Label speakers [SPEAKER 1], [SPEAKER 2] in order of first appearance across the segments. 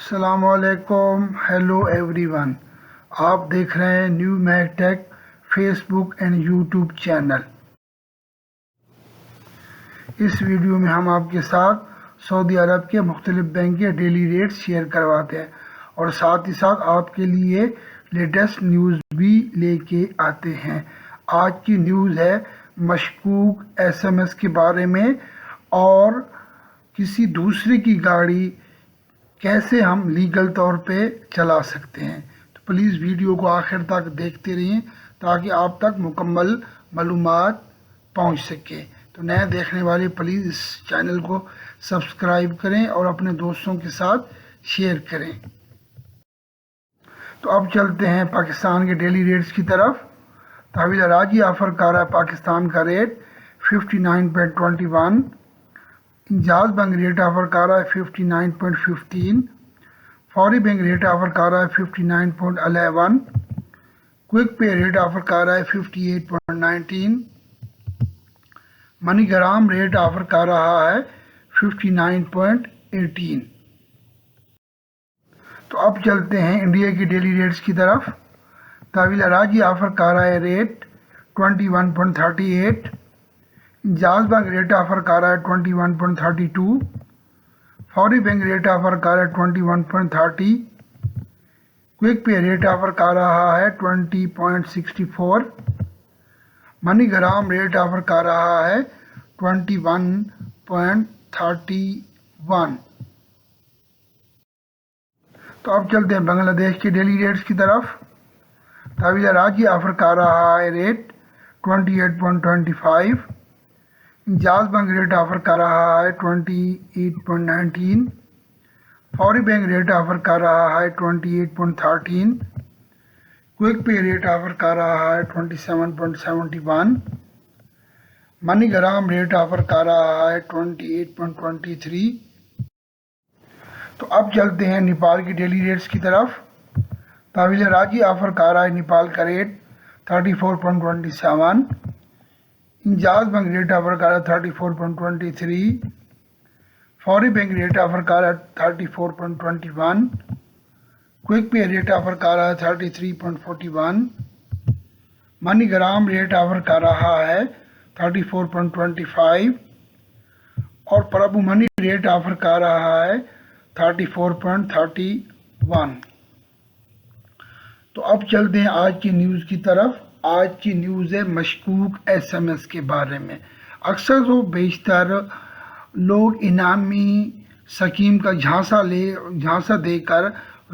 [SPEAKER 1] السلام علیکم، hello every one. آپ دیکھ رہے ہیں new mac tech Facebook and YouTube channel. اس ویڈیو میں ہم آپ کے ساتھ سعودی عرب کے مختلف بینک کے ڈیلی ریٹس شیئر کرواتے ہیں اور ساتھ ہی ساتھ آپ کے لیے لیٹسٹ نیوز بھی لے کے آتے ہیں۔ آج کی نیوز ہے مشکوک ایس ایم ایس کے بارے میں اور کسی دوسرے کی گاڑی کیسے ہم لیگل طور پہ چلا سکتے ہیں۔ تو پلیز ویڈیو کو آخر تک دیکھتے رہیں تاکہ آپ تک مکمل معلومات پہنچ سکے۔ تو نئے دیکھنے والے پلیز اس چینل کو سبسکرائب کریں اور اپنے دوستوں کے ساتھ شیئر کریں۔ تو اب چلتے ہیں پاکستان کے ڈیلی ریٹس کی طرف۔ تحویل راجی آفر کارہ پاکستان کا ریٹ 59.21، انجاز بینک ریٹ آفر کارہ 59.15، فوری بینک ریٹ آفر کارہ 59.11، کوئک پے ریٹ آفر کارہ 58.19، منی گرام ریٹ آفر کر رہا ہے 59.18۔ تو اب چلتے ہیں انڈیا کی ڈیلی ریٹس کی طرف۔ تحویل راجی آفر کر رہا ہے ریٹ 21.38، انجاز بینک ریٹ آفر کر رہا ہے 21.32، فوری بینک ریٹ آفر کر رہا ہے 21.30، کوئک پے ریٹ آفر کر رہا ہے 20.64، منی گرام ریٹ آفر کر رہا ہے 21.31۔ تو اب چلتے ہیں بنگلہ دیش کے ڈیلی ریٹس کی طرف۔ تحویل راجی آفر کر رہا ہے ریٹ 28.25، انجاز بینک ریٹ آفر کر رہا ہے 28.19، فوری بینک ریٹ آفر کر رہا ہے 28.13، کوئک پے ریٹ آفر کر رہا ہے 27.71، منی گرام ریٹ آفر کر رہا ہے 28.23۔ تو اب چلتے ہیں نیپال کی ڈیلی ریٹس کی طرف۔ تحویل راجی آفر کر رہا ہے نیپال کا ریٹ 34.27، انجاز بینک ریٹ آفر کر رہا ہے 34.23، فوری بینک ریٹ آفر کر رہا ہے 34.21، کوئک پے ریٹ آفر کر رہا ہے 33.41، منی گرام ریٹ آفر کر رہا ہے 34.25 اور پرابو منی ریٹ آفر کر رہا ہے 34.31۔ تو اب چلتے ہیں آج کی نیوز کی طرف۔ آج کی نیوز ہے مشکوک ایس ایم ایس کے بارے میں۔ اکثر و بیشتر لوگ انعامی سکیم کا جھانسا دے کر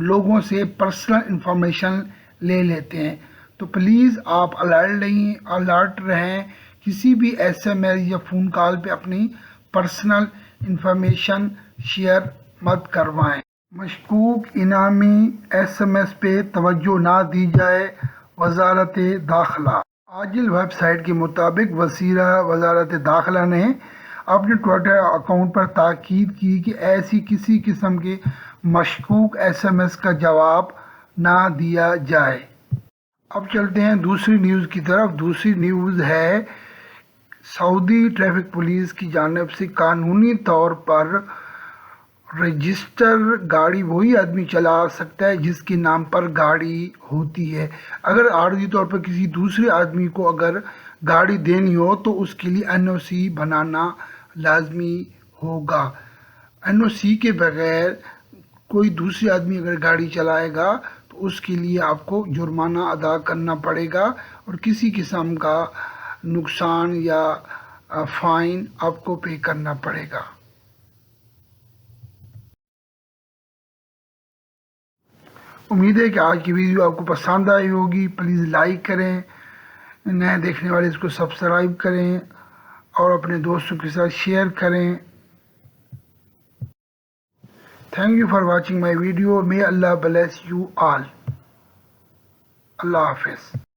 [SPEAKER 1] لوگوں سے پرسنل انفارمیشن لے لیتے ہیں۔ تو پلیز آپ الرٹ رہیں، کسی بھی ایس ایم ایس یا فون کال پہ اپنی پرسنل انفارمیشن شیئر مت کروائیں۔ مشکوک انعامی ایس ایم ایس پہ توجہ نہ دی جائے۔ وزارت داخلہ عاجل ویب سائٹ کے مطابق وزیر وزارت داخلہ نے اپنے ٹویٹر اکاؤنٹ پر تاکید کی کہ ایسی کسی قسم کے مشکوک ایس ایم ایس کا جواب نہ دیا جائے۔ اب چلتے ہیں دوسری نیوز کی طرف۔ دوسری نیوز ہے سعودی ٹریفک پولیس کی جانب سے قانونی طور پر رجسٹر گاڑی وہی آدمی چلا سکتا ہے جس کے نام پر گاڑی ہوتی ہے۔ اگر عارضی طور پر کسی دوسرے آدمی کو اگر گاڑی دینی ہو تو اس کے لیے این او سی بنانا لازمی ہوگا۔ این او سی کے بغیر کوئی دوسرے آدمی اگر گاڑی چلائے گا تو اس کے لیے آپ کو جرمانہ ادا کرنا پڑے گا اور کسی قسم کا نقصان یا فائن آپ کو پے کرنا پڑے گا۔ امید ہے کہ آج کی ویڈیو آپ کو پسند آئی ہوگی۔ پلیز لائک کریں، نئے دیکھنے والے اس کو سبسکرائب کریں اور اپنے دوستوں کے ساتھ شیئر کریں۔ Thank you for watching my video. May اللہ بلیس یو آل۔ اللہ حافظ۔